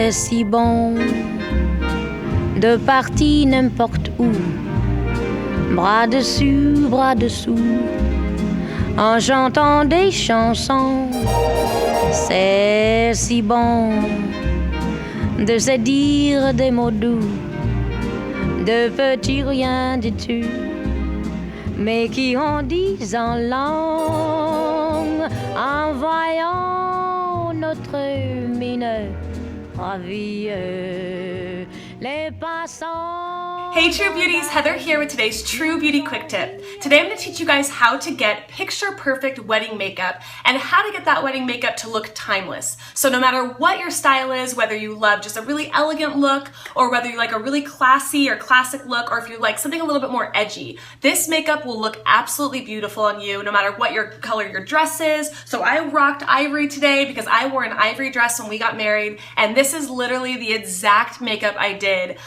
C'est si bon de partir n'importe où, bras dessus, bras dessous, en chantant des chansons. C'est si bon de se dire des mots doux, de petits rien du tout, mais qui en disent en langue, en voyant notre mine ravie les passants. Hey True Beauties, Heather here with today's True Beauty Quick Tip. Today I'm going to teach you guys how to get picture perfect wedding makeup and how to get that wedding makeup to look timeless. So no matter what your style is, whether you love just a really elegant look or whether you like a really classy or classic look, or if you like something a little bit more edgy, this makeup will look absolutely beautiful on you no matter what your color your dress is. So I rocked ivory today because I wore an ivory dress when we got married, and this is literally the exact makeup I did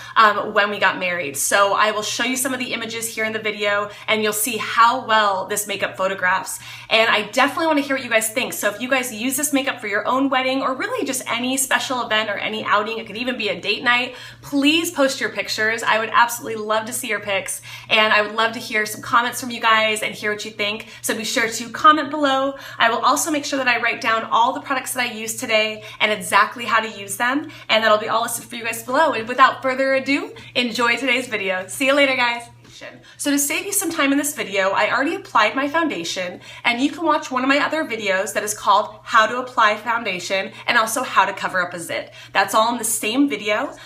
when we got married. So I will show you some of the images here in the video and you'll see how well this makeup photographs. And I definitely want to hear what you guys think. So if you guys use this makeup for your own wedding or really just any special event or any outing, it could even be a date night, please post your pictures. I would absolutely love to see your pics, and I would love to hear some comments from you guys and hear what you think. So be sure to comment below. I will also make sure that I write down all the products that I used today and exactly how to use them, and that'll be all listed for you guys below. And without further ado, enjoy today's video. See you later, guys. So to save you some time in this video, I already applied my foundation, and you can watch one of my other videos that is called How to Apply Foundation and also How to Cover Up a Zit. That's all in the same video.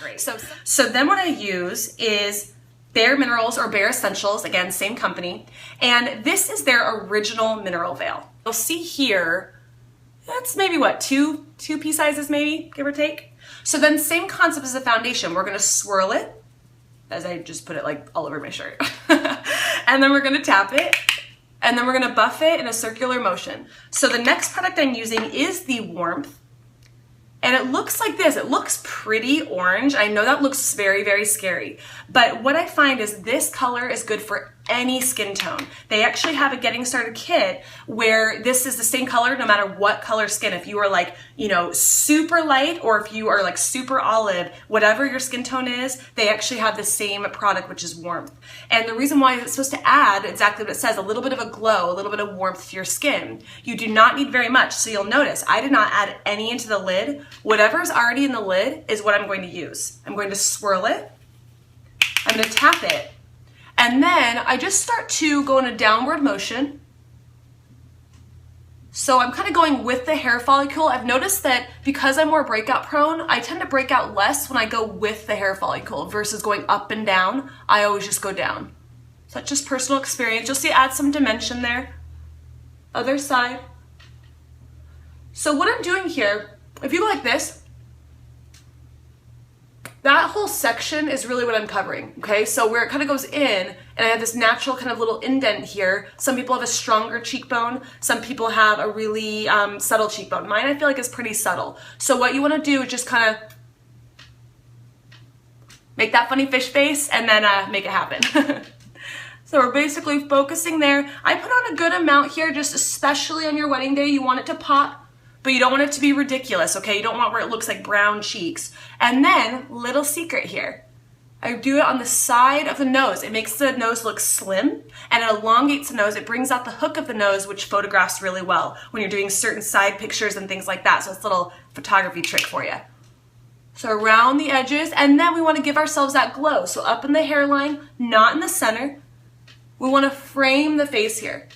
So then what I use is Bare Minerals or Bare Escentuals, again, same company, and this is their original mineral veil. You'll see here, that's maybe what, two pea sizes maybe, give or take. So then same concept as the foundation, we're gonna swirl it, as I just put it like all over my shirt. And then we're gonna tap it, and then we're gonna buff it in a circular motion. So the next product I'm using is the Warmth, and it looks like this. It looks pretty orange. I know that looks very, very scary, but what I find is this color is good for any skin tone. They actually have a getting started kit where this is the same color no matter what color skin. If you are like, you know, super light, or if you are like super olive, whatever your skin tone is, they actually have the same product, which is Warmth. And the reason why it's supposed to add exactly what it says, a little bit of a glow, a little bit of warmth to your skin. You do not need very much. So you'll notice I did not add any into the lid. Whatever is already in the lid is what I'm going to use. I'm going to swirl it. I'm going to tap it. And then I just start to go in a downward motion. So I'm kind of going with the hair follicle. I've noticed that because I'm more breakout prone, I tend to break out less when I go with the hair follicle versus going up and down. I always just go down. So that's just personal experience. You'll see it adds some dimension there. Other side. So what I'm doing here, if you go like this, that whole section is really what I'm covering, okay? So where it kind of goes in, and I have this natural kind of little indent here. Some people have a stronger cheekbone. Some people have a really subtle cheekbone. Mine, I feel like, is pretty subtle. So what you want to do is just kind of make that funny fish face and then make it happen. So we're basically focusing there. I put on a good amount here, just especially on your wedding day. You want it to pop, but you don't want it to be ridiculous, okay? You don't want where it looks like brown cheeks. And then, little secret here. I do it on the side of the nose. It makes the nose look slim, and it elongates the nose. It brings out the hook of the nose, which photographs really well when you're doing certain side pictures and things like that. So it's a little photography trick for you. So around the edges, and then we want to give ourselves that glow. So up in the hairline, not in the center. We want to frame the face here.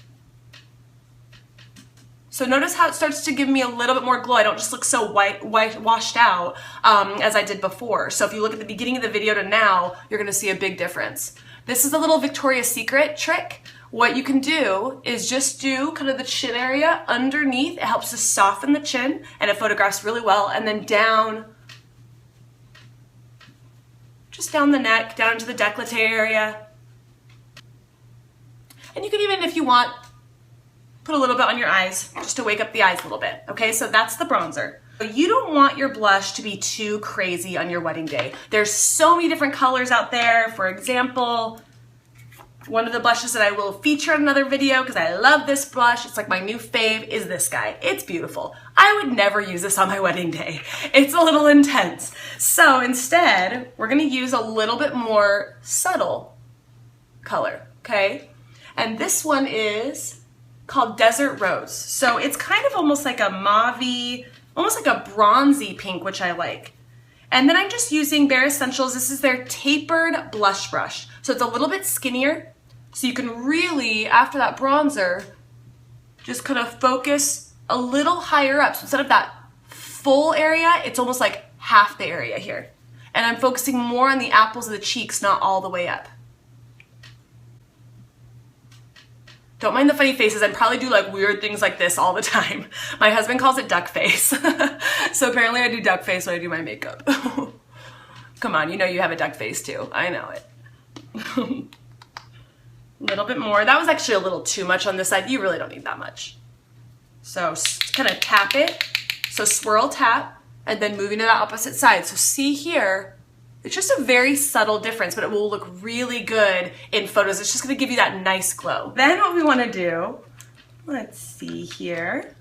So notice how it starts to give me a little bit more glow. I don't just look so white washed out as I did before. So if you look at the beginning of the video to now, you're gonna see a big difference. This is a little Victoria's Secret trick. What you can do is just do kind of the chin area underneath. It helps to soften the chin, and it photographs really well. And then down, just down the neck, down into the décolleté area. And you can even, if you want, put a little bit on your eyes just to wake up the eyes a little bit. Okay, so that's the bronzer. You don't want your blush to be too crazy on your wedding day. There's so many different colors out there. For example, One of the blushes that I will feature in another video because I love this blush, it's like my new fave, is this guy. It's beautiful. I would never use this on my wedding day. It's a little intense. So instead, we're gonna use a little bit more subtle color, okay? And this one is called Desert Rose. So it's kind of almost like a mauve-y, almost like a bronzy pink, which I like. And then I'm just using Bare Escentuals. This is their Tapered blush brush. So it's a little bit skinnier. So you can really, after that bronzer, just kind of focus a little higher up. So instead of that full area, it's almost like half the area here. And I'm focusing more on the apples of the cheeks, not all the way up. Don't mind the funny faces. I probably do like weird things like this all the time. My husband calls it duck face. So apparently I do duck face when I do my makeup. Come on, you know you have a duck face too. I know it. A little bit more. That was actually a little too much on this side. You really don't need that much. So kind of tap it. So swirl tap and then moving to the opposite side. So see here, it's just a very subtle difference, but it will look really good in photos. It's just gonna give you that nice glow. Then what we wanna do, let's see here.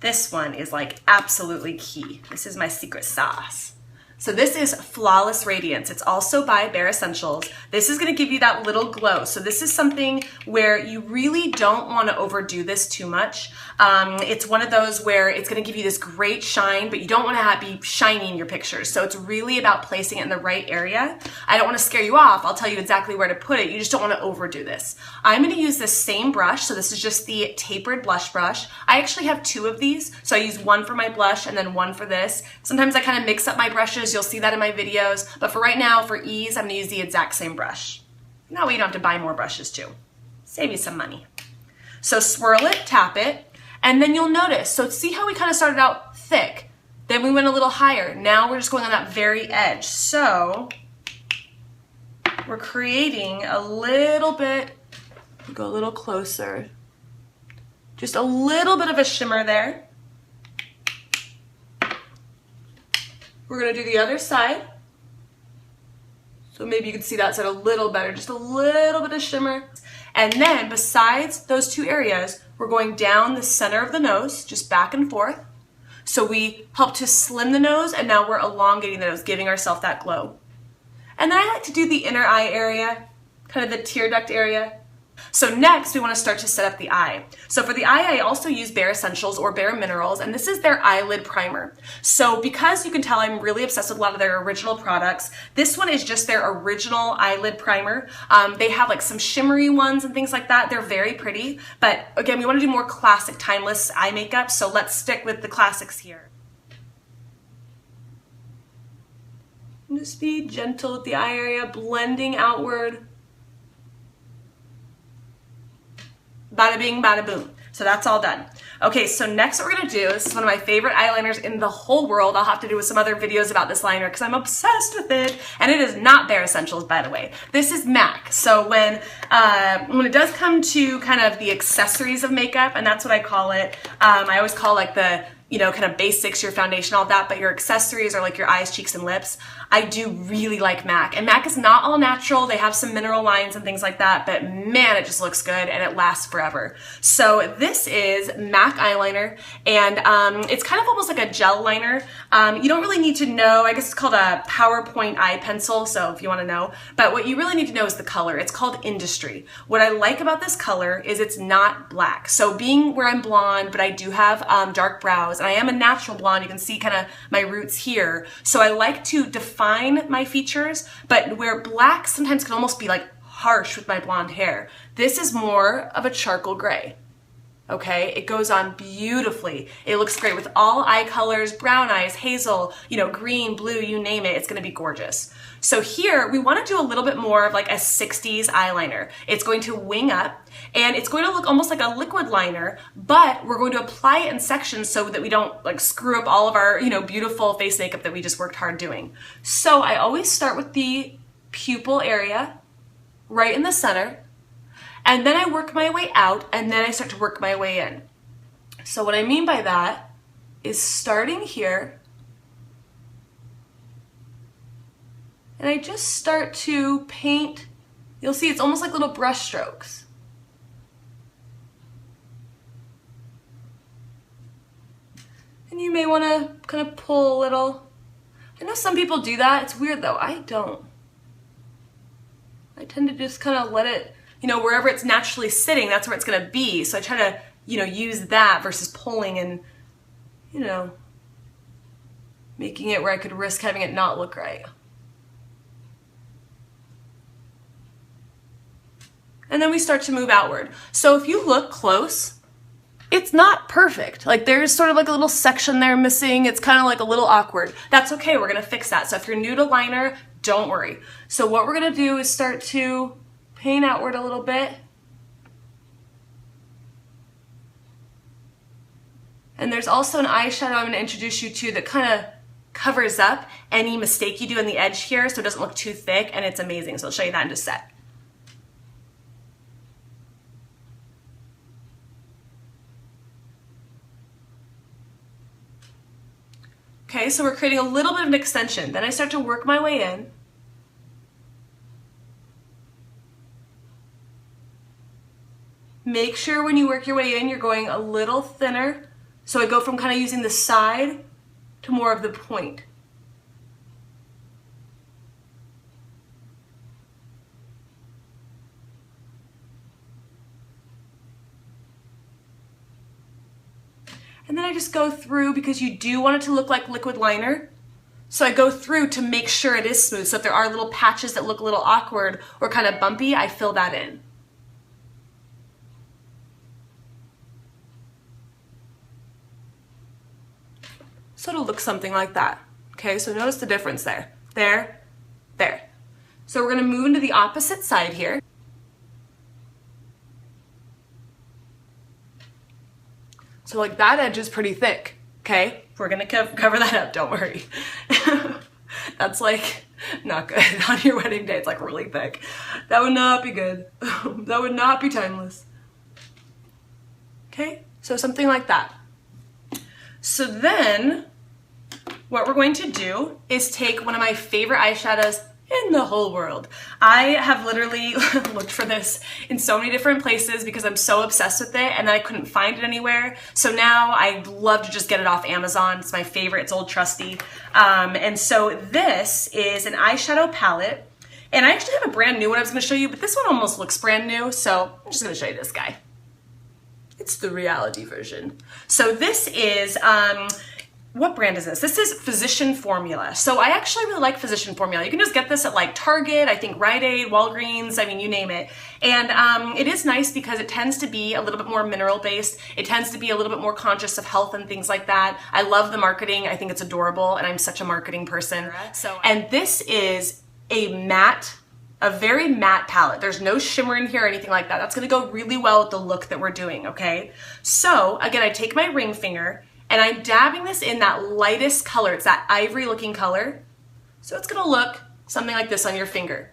This one is like absolutely key. This is my secret sauce. So this is Flawless Radiance. It's also by Bare Escentuals. This is gonna give you that little glow. So this is something where you really don't wanna overdo this too much. It's one of those where it's gonna give you this great shine, but you don't wanna be shining your pictures. So it's really about placing it in the right area. I don't wanna scare you off. I'll tell you exactly where to put it. You just don't wanna overdo this. I'm gonna use this same brush. So this is just the Tapered blush brush. I actually have two of these. So I use one for my blush and then one for this. Sometimes I kind of mix up my brushes. You'll see that in my videos, but for right now, for ease, I'm gonna use the exact same brush. That way you don't have to buy more brushes too. Save you some money. So swirl it, tap it, and then you'll notice, so see how we kind of started out thick, then we went a little higher. Now we're just going on that very edge. So we're creating a little bit, go a little closer, just a little bit of a shimmer there. We're gonna do the other side. So maybe you can see that side a little better, just a little bit of shimmer. And then besides those two areas, we're going down the center of the nose, just back and forth. So we help to slim the nose and now we're elongating the nose, giving ourselves that glow. And then I like to do the inner eye area, kind of the tear duct area. So next we want to start to set up the eye. So for the eye, I also use Bare Escentuals or Bare Minerals, and this is their eyelid primer. So because you can tell I'm really obsessed with a lot of their original products, this one is just their original eyelid primer. They have like some shimmery ones and things like that. They're very pretty, but again, we want to do more classic, timeless eye makeup, so let's stick with the classics here. Just be gentle with the eye area, blending outward. Bada bing, bada boom. So that's all done. Okay, so next what we're gonna do, this is one of my favorite eyeliners in the whole world. I'll have to do some other videos about this liner because I'm obsessed with it. And it is not Bare Escentuals, by the way. This is MAC. So when it does come to kind of the accessories of makeup, and that's what I call it, I always call like the, you know, kind of basics, your foundation, all that, but your accessories are like your eyes, cheeks, and lips. I do really like MAC. And MAC is not all natural. They have some mineral lines and things like that, but man, it just looks good and it lasts forever. So this is MAC eyeliner, and it's kind of almost like a gel liner. You don't really need to know, I guess it's called a PowerPoint eye pencil, so if you wanna know, but what you really need to know is the color. It's called Industry. What I like about this color is it's not black. So being where I'm blonde, but I do have dark brows, and I am a natural blonde, you can see kind of my roots here. So I like to define my features, but where black sometimes can almost be like harsh with my blonde hair, this is more of a charcoal gray. Okay, it goes on beautifully. It looks great with all eye colors, brown eyes, hazel, you know, green, blue, you name it, it's gonna be gorgeous. So here, we wanna do a little bit more of like a 60s eyeliner. It's going to wing up, and it's going to look almost like a liquid liner, but we're going to apply it in sections so that we don't like screw up all of our, you know, beautiful face makeup that we just worked hard doing. So I always start with the pupil area, right in the center, and then I work my way out, and then I start to work my way in. So what I mean by that is starting here, and I just start to paint You'll see it's almost like little brush strokes. And you may want to kind of pull a little. I know some people do that. It's weird though. I don't. I tend to just kind of let it, you know, wherever it's naturally sitting, that's where it's going to be. So I try to, you know, use that versus pulling and, you know, making it where I could risk having it not look right. And then we start to move outward. So if you look close, it's not perfect. Like there's sort of like a little section there missing. It's kind of like a little awkward. That's okay, we're gonna fix that. So if you're new to liner, don't worry. So what we're gonna do is start to paint outward a little bit. And there's also an eyeshadow I'm gonna introduce you to that kind of covers up any mistake you do on the edge here so it doesn't look too thick, and it's amazing. So I'll show you that in just a sec. Okay, so we're creating a little bit of an extension. Then I start to work my way in. Make sure when you work your way in, you're going a little thinner. So I go from kind of using the side to more of the point. And then I just go through, because you do want it to look like liquid liner. So I go through to make sure it is smooth. So if there are little patches that look a little awkward or kind of bumpy, I fill that in. So it'll look something like that. Okay, so notice the difference there. There, there. So we're gonna move into the opposite side here. So like that edge is pretty thick, okay? We're gonna cover that up, don't worry. That's like not good on your wedding day. It's like really thick. That would not be good. That would not be timeless. Okay, so something like that. So then what we're going to do is take one of my favorite eyeshadows in the whole world. I have literally looked for this in so many different places because I'm so obsessed with it, and then I couldn't find it anywhere. So now I love to just get it off Amazon. It's my favorite, it's old trusty. And so this is an eyeshadow palette, and I actually have a brand new one I was gonna show you, but this one almost looks brand new, so I'm just gonna show you this guy. It's the reality version. So this is, what brand is this? This is Physician Formula. So I actually really like Physician Formula. You can just get this at like Target, I think Rite Aid, Walgreens, I mean, you name it. And it is nice because it tends to be a little bit more mineral based. It tends to be a little bit more conscious of health and things like that. I love the marketing. I think it's adorable, and I'm such a marketing person. And this is a matte, a very matte palette. There's no shimmer in here or anything like that. That's gonna go really well with the look that we're doing, okay? So again, I take my ring finger, and I'm dabbing this in that lightest color. It's that ivory looking color. So it's gonna look something like this on your finger.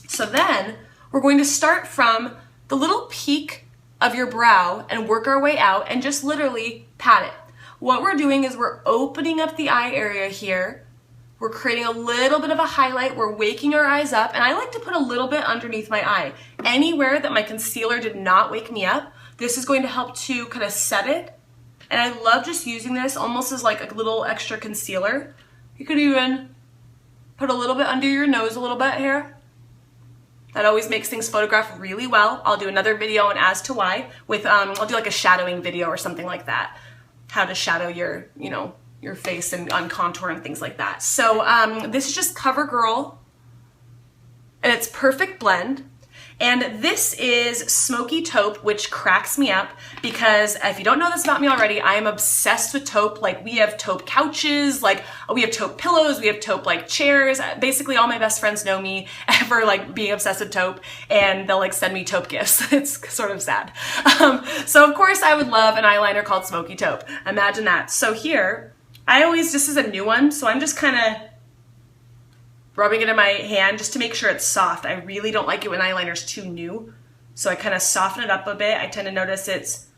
So then we're going to start from the little peak of your brow and work our way out and just literally pat it. What we're doing is we're opening up the eye area here. We're creating a little bit of a highlight. We're waking our eyes up, and I like to put a little bit underneath my eye. Anywhere that my concealer did not wake me up, this is going to help to kind of set it. And I love just using this almost as like a little extra concealer. You could even put a little bit under your nose a little bit here. That always makes things photograph really well. I'll do another video on as to why with, I'll do like a shadowing video or something like that. How to shadow your, you know, your face and on contour and things like that. So this is just CoverGirl, and it's Perfect Blend. And this is Smoky Taupe, which cracks me up because if you don't know this about me already, I am obsessed with taupe. Like we have taupe couches, like we have taupe pillows, we have taupe like chairs. Basically all my best friends know me for like being obsessed with taupe, and they'll like send me taupe gifts. It's sort of sad. So of course I would love an eyeliner called Smoky Taupe. Imagine that. So here, this is a new one, so I'm just kind of rubbing it in my hand just to make sure it's soft. I really don't like it when eyeliner's too new, so I kind of soften it up a bit. I tend to notice it's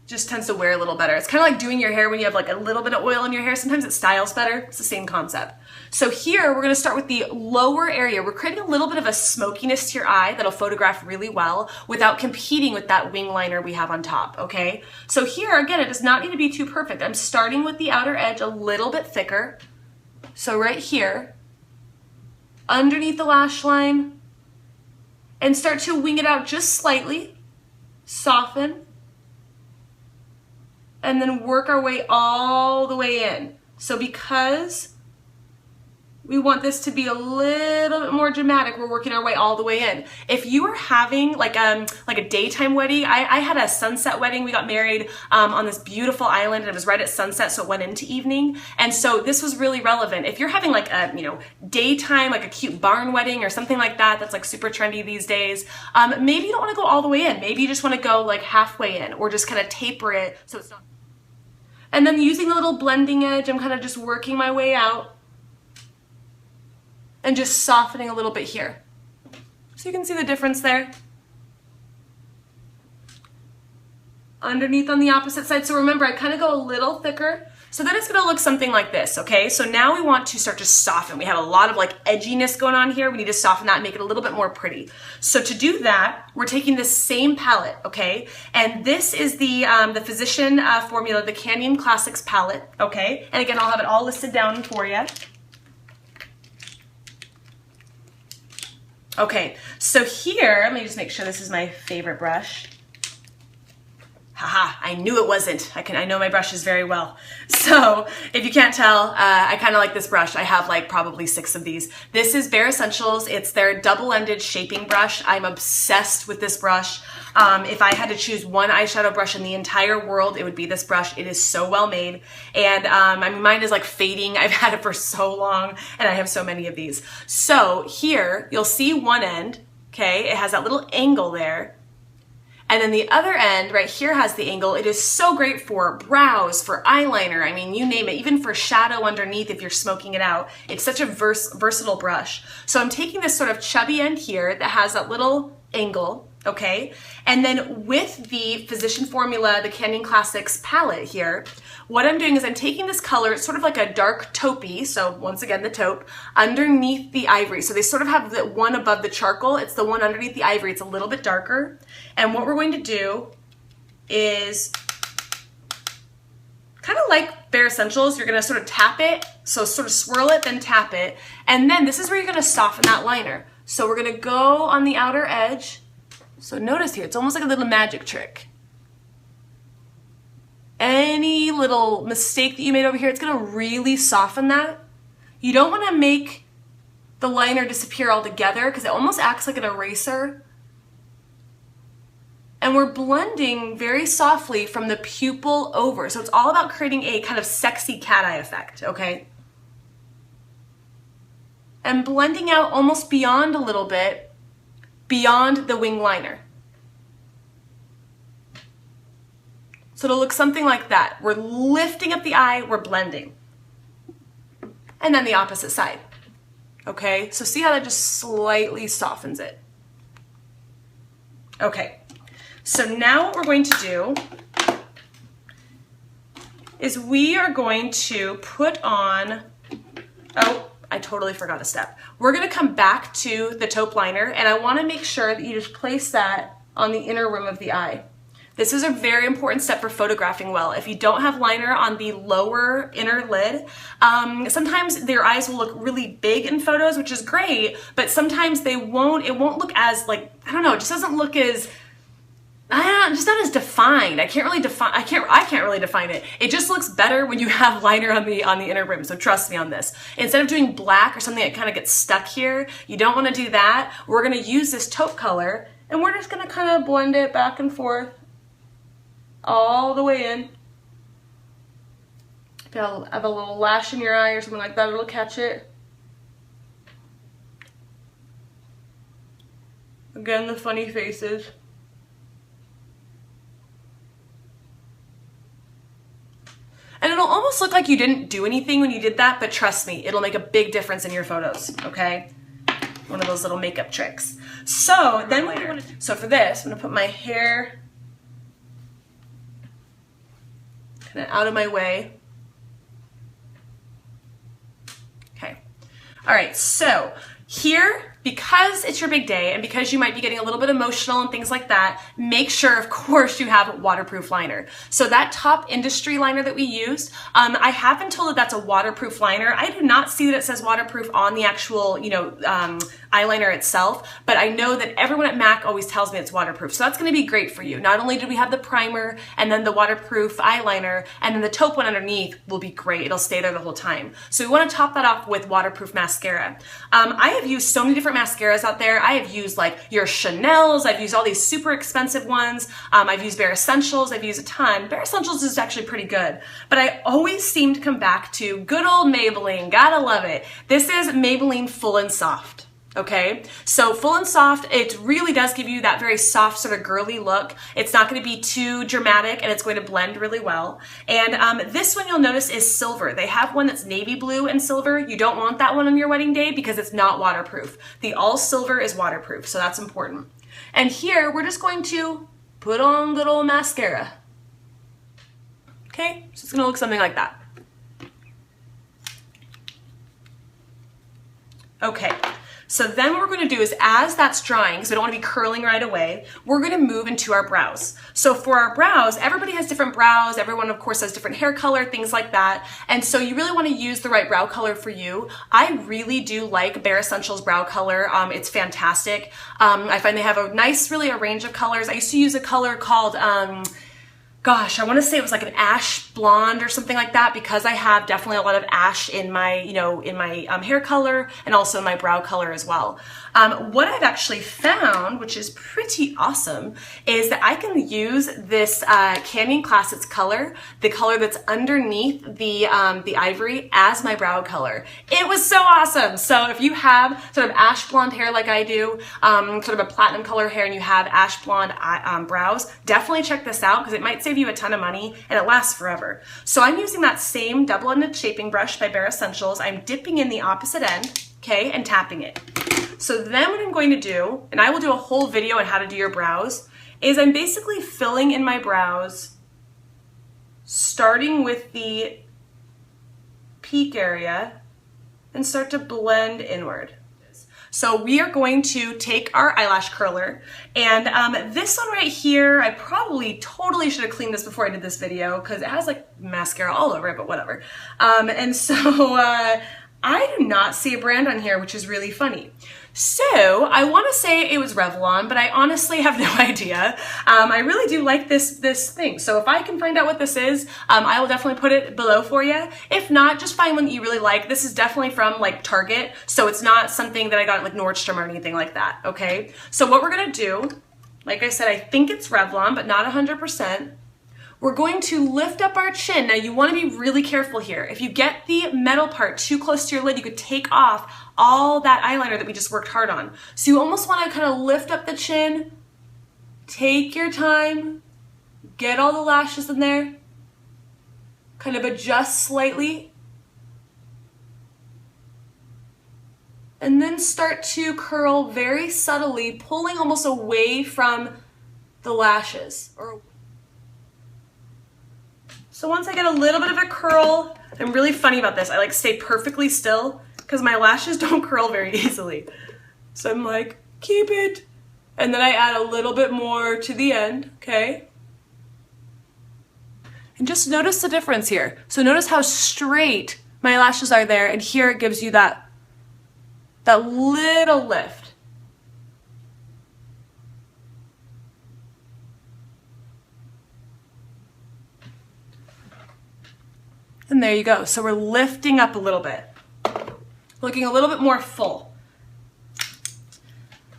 just tends to wear a little better. It's kind of like doing your hair when you have like a little bit of oil in your hair. Sometimes it styles better. It's the same concept. So here we're gonna start with the lower area. We're creating a little bit of a smokiness to your eye that'll photograph really well without competing with that wing liner we have on top, okay? So here, again, it does not need to be too perfect. I'm starting with the outer edge a little bit thicker. So right here, underneath the lash line, and start to wing it out just slightly, soften, and then work our way all the way in. So because we want this to be a little bit more dramatic, we're working our way all the way in. If you are having like a daytime wedding, I had a sunset wedding. We got married on this beautiful island, and it was right at sunset, so it went into evening. And so this was really relevant. If you're having like a daytime, like a cute barn wedding or something like that, that's like super trendy these days, maybe you don't want to go all the way in. Maybe you just want to go like halfway in, or just kind of taper it so it's not. And then using the little blending edge, I'm kind of just working my way out and just softening a little bit here. So you can see the difference there. Underneath on the opposite side. So remember, I kind of go a little thicker. So then it's gonna look something like this, okay? So now we want to start to soften. We have a lot of like edginess going on here. We need to soften that and make it a little bit more pretty. So to do that, we're taking this same palette, okay? And this is the Physician Formula, the Canyon Classics palette, okay? And again, I'll have it all listed down for you. Okay, so here, let me just make sure this is my favorite brush. Haha, I knew it wasn't. I know my brushes very well. So if you can't tell, I kind of like this brush. I have like probably 6 of these. This is Bare Escentuals. It's their double-ended shaping brush. I'm obsessed with this brush. If I had to choose one eyeshadow brush in the entire world, it would be this brush. It is so well made. And I mean, mine is like fading. I've had it for so long, and I have so many of these. So here, you'll see one end, okay? It has that little angle there. And then the other end right here has the angle. It is so great for brows, for eyeliner. I mean, you name it, even for shadow underneath if you're smoking it out. It's such a versatile brush. So I'm taking this sort of chubby end here that has that little angle, okay? And then with the Physician Formula, the Canyon Classics palette here, what I'm doing is I'm taking this color, it's sort of like a dark taupey, so once again the taupe, underneath the ivory. So they sort of have the one above the charcoal, it's the one underneath the ivory, it's a little bit darker. And what we're going to do is kind of like Bare Escentuals, you're gonna sort of tap it, so sort of swirl it, then tap it, and then this is where you're gonna soften that liner. So we're gonna go on the outer edge. So notice here, it's almost like a little magic trick. Any little mistake that you made over here, it's gonna really soften that. You don't wanna make the liner disappear altogether because it almost acts like an eraser. And we're blending very softly from the pupil over. So it's all about creating a kind of sexy cat eye effect, okay? And blending out almost beyond a little bit, beyond the wing liner. So it'll look something like that. We're lifting up the eye, we're blending. And then the opposite side, okay? So see how that just slightly softens it. Okay, so now what we're going to do is we are going to put on, oh, I totally forgot a step. We're gonna come back to the taupe liner, and I wanna make sure that you just place that on the inner rim of the eye. This is a very important step for photographing well. If you don't have liner on the lower inner lid, sometimes their eyes will look really big in photos, which is great, but sometimes it won't look as like, I don't know, it just doesn't look as, just not as defined. I can't really define it. It just looks better when you have liner on the inner rim, so trust me on this. Instead of doing black or something that kind of gets stuck here, you don't want to do that. We're going to use this taupe color, and we're just going to kind of blend it back and forth all the way in. If you have a little lash in your eye or something like that, it'll catch it. Again, the funny faces. And it'll almost look like you didn't do anything when you did that, but trust me, it'll make a big difference in your photos, okay? One of those little makeup tricks. So then what you're gonna do, so for this, I'm gonna put my hair kind of out of my way. Okay. All right, so here, because it's your big day and because you might be getting a little bit emotional and things like that, make sure, of course, you have waterproof liner. So that Top Industry liner that we used, I have been told that that's a waterproof liner. I do not see that it says waterproof on the actual, eyeliner itself, but I know that everyone at MAC always tells me it's waterproof. So that's gonna be great for you. Not only do we have the primer and then the waterproof eyeliner, and then the taupe one underneath will be great. It'll stay there the whole time. So we wanna top that off with waterproof mascara. I have used so many different mascaras out there. I have used like your Chanel's, I've used all these super expensive ones. I've used Bare Escentuals, I've used a ton. Bare Escentuals is actually pretty good, but I always seem to come back to good old Maybelline, gotta love it. This is Maybelline Full and Soft. Okay, so Full and Soft, it really does give you that very soft sort of girly look. It's not going to be too dramatic and it's going to blend really well. And this one you'll notice is silver. They have one that's navy blue and silver. You don't want that one on your wedding day because it's not waterproof. The all silver is waterproof, so that's important. And here we're just going to put on good old mascara. Okay, so it's going to look something like that. Okay. So then what we're going to do is, as that's drying, because we don't want to be curling right away, we're going to move into our brows. So for our brows, everybody has different brows. Everyone, of course, has different hair color, things like that. And so you really want to use the right brow color for you. I really do like Bare Escentuals brow color. It's fantastic. I find they have a nice, really a range of colors. I used to use a color called... gosh, I want to say it was like an ash blonde or something like that, because I have definitely a lot of ash in my, in my hair color and also my brow color as well. What I've actually found, which is pretty awesome, is that I can use this Canyon Classics color, the color that's underneath the ivory, as my brow color. It was so awesome. So if you have sort of ash blonde hair like I do, sort of a platinum color hair, and you have ash blonde brows, definitely check this out because it might save you a ton of money and it lasts forever. So I'm using that same double-ended shaping brush by Bare Escentuals. I'm dipping in the opposite end, okay, and tapping it. So then what I'm going to do, and I will do a whole video on how to do your brows, is I'm basically filling in my brows, starting with the peak area and start to blend inward. So we are going to take our eyelash curler, and this one right here, I probably totally should have cleaned this before I did this video because it has like mascara all over it, but whatever. And so I do not see a brand on here, which is really funny. So I want to say it was Revlon, but I honestly have no idea. I really do like this thing. So if I can find out what this is, I will definitely put it below for you. If not, just find one that you really like. This is definitely from like Target, so it's not something that I got at like Nordstrom or anything like that, okay? So what we're gonna do, like I said, I think it's Revlon, but not 100%. We're going to lift up our chin. Now you want to be really careful here. If you get the metal part too close to your lid, you could take off all that eyeliner that we just worked hard on. So you almost want to kind of lift up the chin, take your time, get all the lashes in there, kind of adjust slightly, and then start to curl very subtly, pulling almost away from the lashes. So once I get a little bit of a curl, I'm really funny about this. I like stay perfectly still because my lashes don't curl very easily. So I'm like, keep it. And then I add a little bit more to the end, okay? And just notice the difference here. So notice how straight my lashes are there, and here it gives you that little lift. And there you go. So we're lifting up a little bit, looking a little bit more full.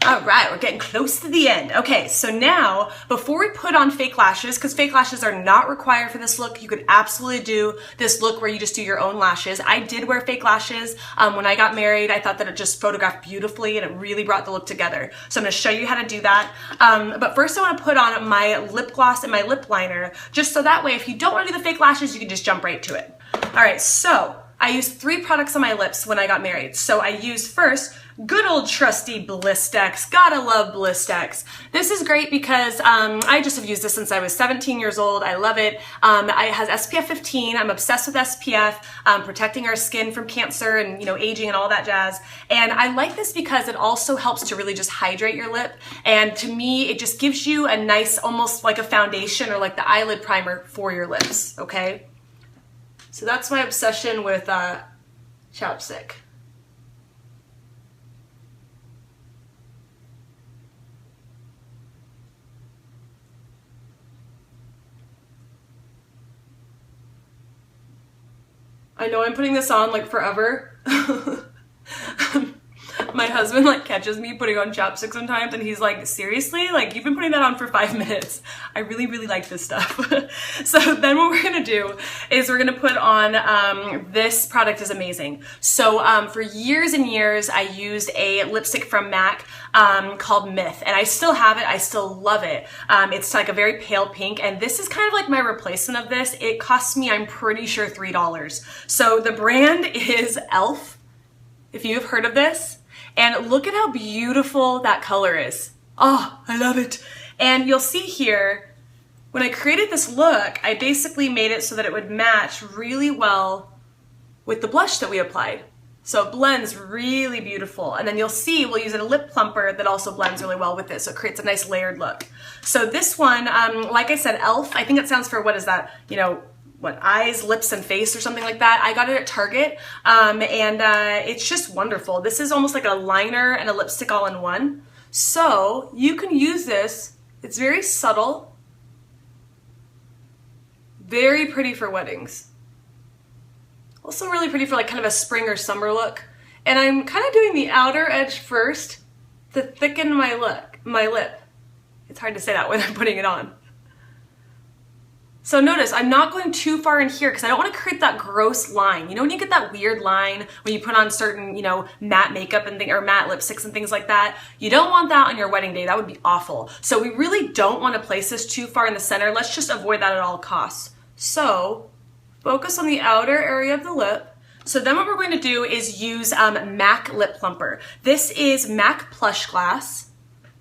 All right, we're getting close to the end. Okay, so now, before we put on fake lashes, because fake lashes are not required for this look, you could absolutely do this look where you just do your own lashes. I did wear fake lashes when I got married. I thought that it just photographed beautifully and it really brought the look together. So I'm gonna show you how to do that. But first I wanna put on my lip gloss and my lip liner, just so that way if you don't wanna do the fake lashes, you can just jump right to it. All right, so I used 3 products on my lips when I got married. So I used first good old trusty Blistex. Gotta love Blistex. This is great because I just have used this since I was 17 years old. I love it. It has SPF 15. I'm obsessed with SPF, protecting our skin from cancer and, you know, aging and all that jazz. And I like this because it also helps to really just hydrate your lip. And to me, it just gives you a nice, almost like a foundation or like the eyelid primer for your lips, okay? So that's my obsession with chapstick. I know I'm putting this on like forever. My husband like catches me putting on chapstick sometimes and he's like, seriously? Like, you've been putting that on for 5 minutes. I really, really like this stuff. So then what we're gonna do is we're gonna put on, this product is amazing. So for years and years, I used a lipstick from MAC called Myth, and I still have it. I still love it. It's like a very pale pink, and this is kind of like my replacement of this. It cost me, I'm pretty sure, $3. So the brand is e.l.f., if you've heard of this. And look at how beautiful that color is. Oh, I love it. And you'll see here, when I created this look, I basically made it so that it would match really well with the blush that we applied. So it blends really beautiful. And then you'll see we'll use a lip plumper that also blends really well with it. So it creates a nice layered look. So this one, like I said, e.l.f., I think it stands for, what is that? You know, what, eyes, lips, and face or something like that. I got it at Target, and it's just wonderful. This is almost like a liner and a lipstick all in one. So you can use this. It's very subtle, very pretty for weddings. Also really pretty for like kind of a spring or summer look. And I'm kind of doing the outer edge first to thicken my lip. It's hard to say that when I'm putting it on. So notice, I'm not going too far in here because I don't want to create that gross line. You know when you get that weird line when you put on certain, you know, matte makeup and or matte lipsticks and things like that? You don't want that on your wedding day. That would be awful. So we really don't want to place this too far in the center. Let's just avoid that at all costs. So focus on the outer area of the lip. So then what we're going to do is use MAC Lip Plumper. This is MAC Plush Glass.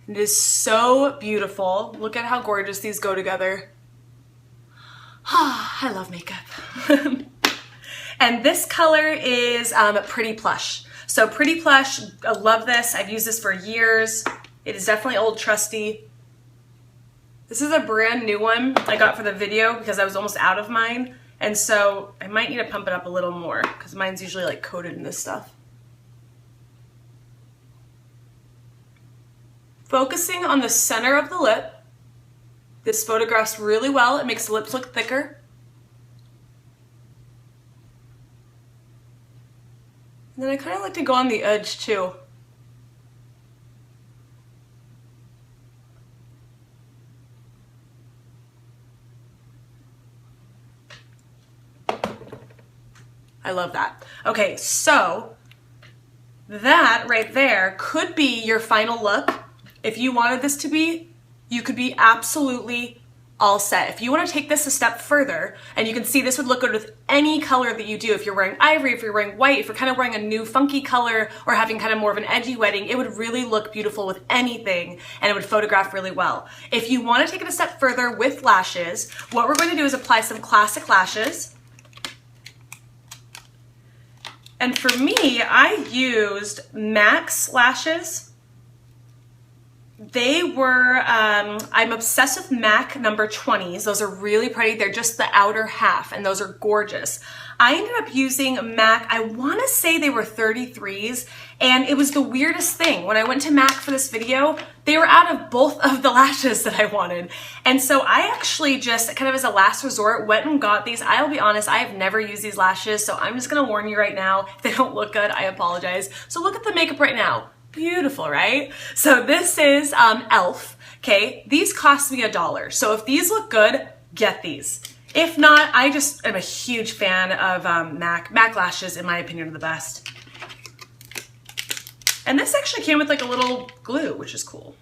It is so beautiful. Look at how gorgeous these go together. I love makeup. And this color is Pretty Plush. So Pretty Plush, I love this. I've used this for years. It is definitely old trusty. This is a brand new one I got for the video because I was almost out of mine. And so I might need to pump it up a little more because mine's usually like coated in this stuff. Focusing on the center of the lip. This photographs really well. It makes the lips look thicker. And then I kind of like to go on the edge too. I love that. Okay, so that right there could be your final look. If you wanted this to be, you could be absolutely all set. If you want to take this a step further, and you can see this would look good with any color that you do. If you're wearing ivory, if you're wearing white, if you're kind of wearing a new funky color or having kind of more of an edgy wedding, it would really look beautiful with anything and it would photograph really well. If you want to take it a step further with lashes, what we're going to do is apply some classic lashes. And for me, I used MAC's lashes. They were, I'm obsessed with MAC number 20s. Those are really pretty. They're just the outer half, and those are gorgeous. I ended up using MAC, I want to say they were 33s, and it was the weirdest thing. When I went to MAC for this video, they were out of both of the lashes that I wanted. And so I actually just, kind of as a last resort, went and got these. I'll be honest, I have never used these lashes, so I'm just going to warn you right now. If they don't look good, I apologize. So look at the makeup right now. Beautiful, right? So this is e.l.f. Okay, these cost me $1. So if these look good, get these. If not, I just am a huge fan of MAC. MAC lashes, in my opinion, are the best. And this actually came with like a little glue, which is cool.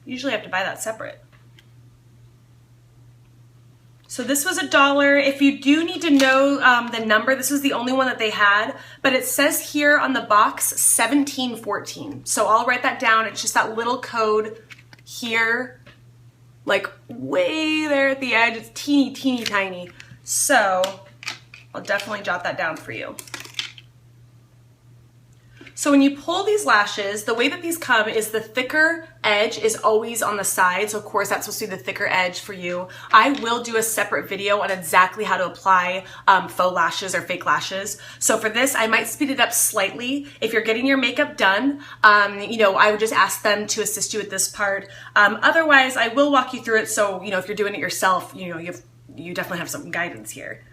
Usually I have to buy that separate. So this was $1. If you do need to know the number, this was the only one that they had, but it says here on the box 1714. So I'll write that down. It's just that little code here, like way there at the edge. It's teeny, teeny, tiny. So I'll definitely jot that down for you. So when you pull these lashes, the way that these come is the thicker edge is always on the side. So of course that's supposed to be the thicker edge for you. I will do a separate video on exactly how to apply faux lashes or fake lashes. So for this, I might speed it up slightly. If you're getting your makeup done, you know, I would just ask them to assist you with this part. Otherwise, I will walk you through it. So, you know, if you're doing it yourself, you know, you definitely have some guidance here.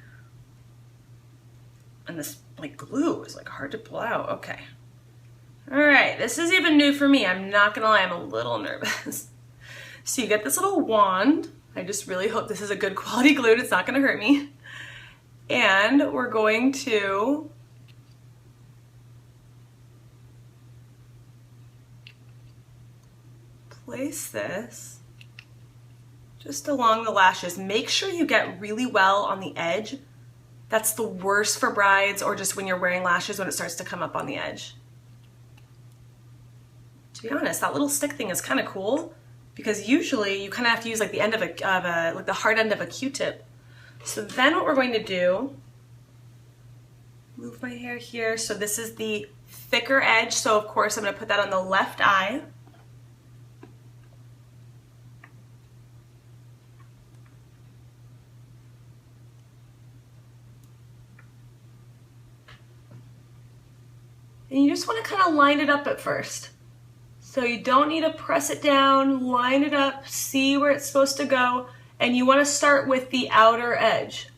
And this like glue is like hard to pull out. Okay. All right, this is even new for me. I'm not gonna lie, I'm a little nervous. So you get this little wand. I just really hope this is a good quality glue. It's not gonna hurt me. And we're going to place this just along the lashes. Make sure you get really well on the edge. That's the worst for brides or just when you're wearing lashes when it starts to come up on the edge. To be honest, that little stick thing is kind of cool because usually you kind of have to use like the end of like the hard end of a Q-tip. So then what we're going to do, move my hair here. So this is the thicker edge. So of course I'm going to put that on the left eye. And you just want to kind of line it up at first. So you don't need to press it down, line it up, see where it's supposed to go, and you want to start with the outer edge.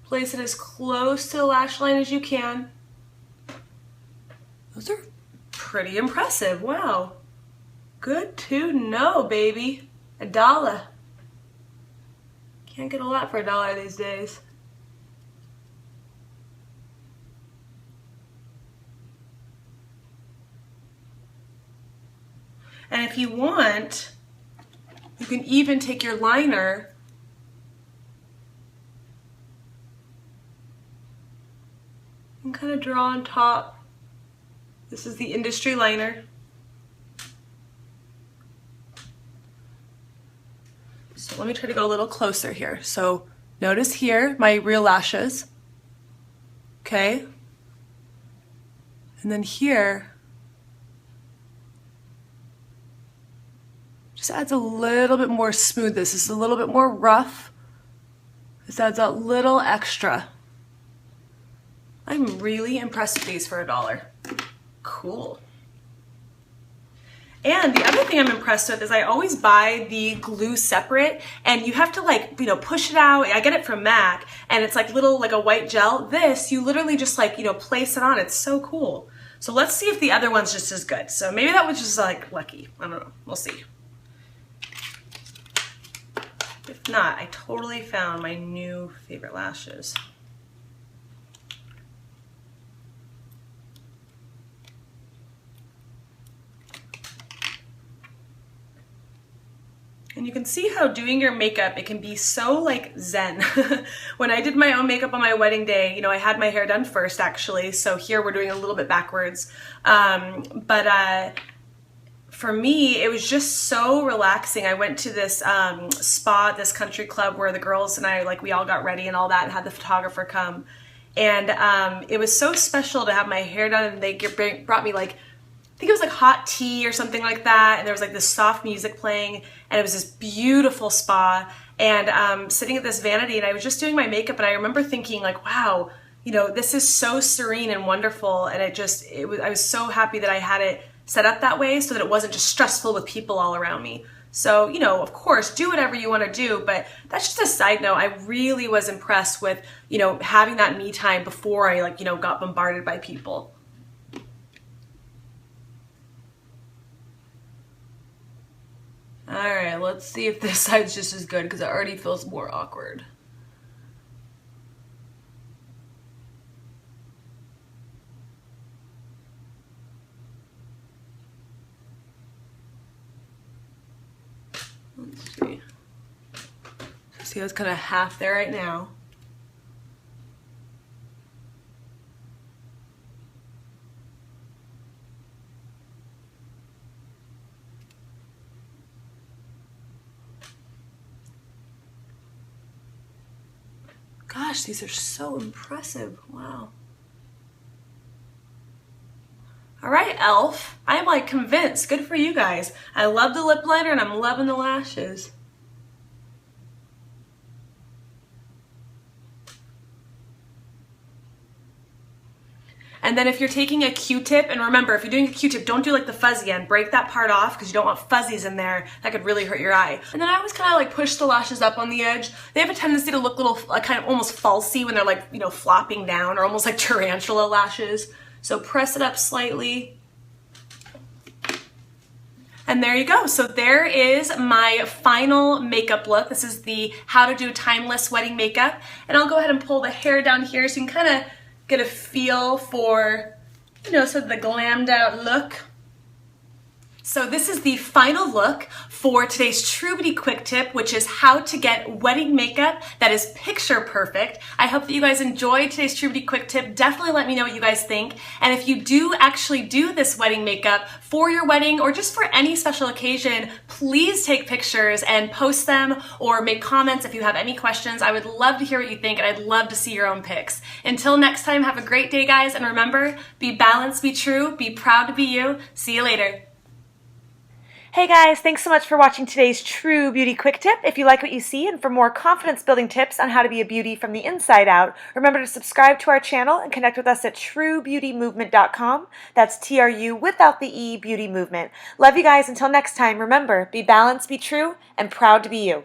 Place it as close to the lash line as you can. Those are pretty impressive, wow. Good to know, baby. $1. Can't get a lot for $1 these days. And if you want, you can even take your liner and kind of draw on top. This is the industry liner. So let me try to go a little closer here. So notice here my real lashes, okay? And then here, just adds a little bit more smoothness. This is a little bit more rough. This adds a little extra. I'm really impressed with these for $1. Cool. And the other thing I'm impressed with is I always buy the glue separate and you have to like, you know, push it out. I get it from MAC and it's like little, like a white gel. This, you literally just like, you know, place it on. It's so cool. So let's see if the other one's just as good. So maybe that was just like lucky. I don't know. We'll see. If not, I totally found my new favorite lashes. And you can see how doing your makeup, it can be so like zen. When I did my own makeup on my wedding day, you know, I had my hair done first actually. So here we're doing a little bit backwards. For me, it was just so relaxing. I went to this spa, this country club where the girls and I, like we all got ready and all that and had the photographer come. And it was so special to have my hair done and they brought me like, I think it was like hot tea or something like that, and there was like this soft music playing, and it was this beautiful spa, and sitting at this vanity, and I was just doing my makeup, and I remember thinking like, wow, you know, this is so serene and wonderful, and I was so happy that I had it set up that way so that it wasn't just stressful with people all around me. So, you know, of course, do whatever you want to do, but that's just a side note. I really was impressed with, you know, having that me time before I like, you know, got bombarded by people. All right, let's see if this side's just as good because it already feels more awkward. See, I was kind of half there right now. Gosh, these are so impressive. Wow. All right, Elf. I'm like convinced. Good for you guys. I love the lip liner and I'm loving the lashes. And then if you're taking a Q-tip, and remember, if you're doing a Q-tip, don't do like the fuzzy end. Break that part off because you don't want fuzzies in there. That could really hurt your eye. And then I always kind of like push the lashes up on the edge. They have a tendency to look a little kind of almost falsy when they're like, you know, flopping down, or almost like tarantula lashes. So press it up slightly. And there you go. So there is my final makeup look. This is the How to Do Timeless Wedding Makeup. And I'll go ahead and pull the hair down here so you can kind of get a feel for, you know, sort of the glammed out look. So this is the final look for today's True Beauty Quick Tip, which is how to get wedding makeup that is picture perfect. I hope that you guys enjoyed today's True Beauty Quick Tip. Definitely let me know what you guys think. And if you do actually do this wedding makeup for your wedding or just for any special occasion, please take pictures and post them or make comments if you have any questions. I would love to hear what you think, and I'd love to see your own pics. Until next time, have a great day, guys. And remember, be balanced, be true, be proud to be you. See you later. Hey guys, thanks so much for watching today's True Beauty Quick Tip. If you like what you see and for more confidence building tips on how to be a beauty from the inside out, remember to subscribe to our channel and connect with us at truebeautymovement.com. That's TRU without the E, Beauty Movement. Love you guys. Until next time, remember, be balanced, be true, and proud to be you.